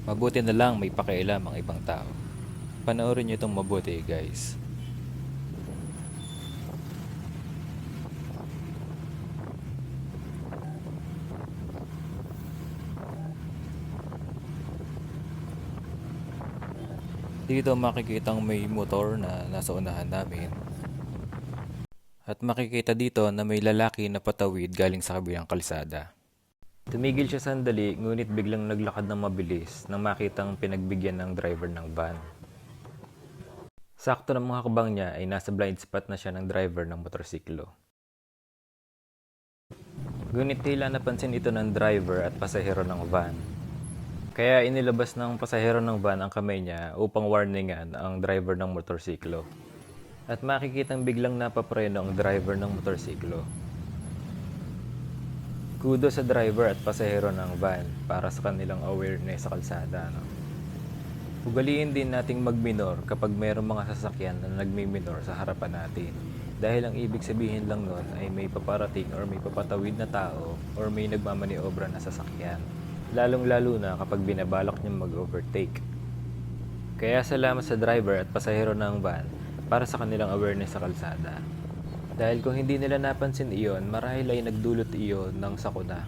Mabuti na lang may pakialam ang ibang tao. Panoorin niyo itong mabuti, guys. Dito makikitang may motor na nasa unahan namin. At makikita dito na may lalaki na patawid galing sa kabilang kalsada. Tumigil siya sandali, ngunit biglang naglakad ng mabilis nang makitang pinagbigyan ng driver ng van. Sakto ng mga kabang niya ay nasa blind spot na siya ng driver ng motorsiklo. Ngunit tila napansin ito ng driver at pasahero ng van. Kaya inilabas ng pasahero ng van ang kamay niya upang warningan ang driver ng motorsiklo. At makikitang biglang napapreno ang driver ng motorsiklo. Kudo sa driver at pasahero ng van para sa kanilang awareness sa kalsada. Ugaliin din nating magminor kapag mayroong mga sasakyan na nagmiminor sa harapan natin. Dahil ang ibig sabihin lang nun ay may paparating or may papatawid na tao or may nagmamaniobra na sasakyan. Lalong-lalo na kapag binabalak niyang mag-overtake. Kaya salamat sa driver at pasahero ng van para sa kanilang awareness sa kalsada. Dahil kung hindi nila napansin iyon, marahil ay nagdulot iyon ng sakuna.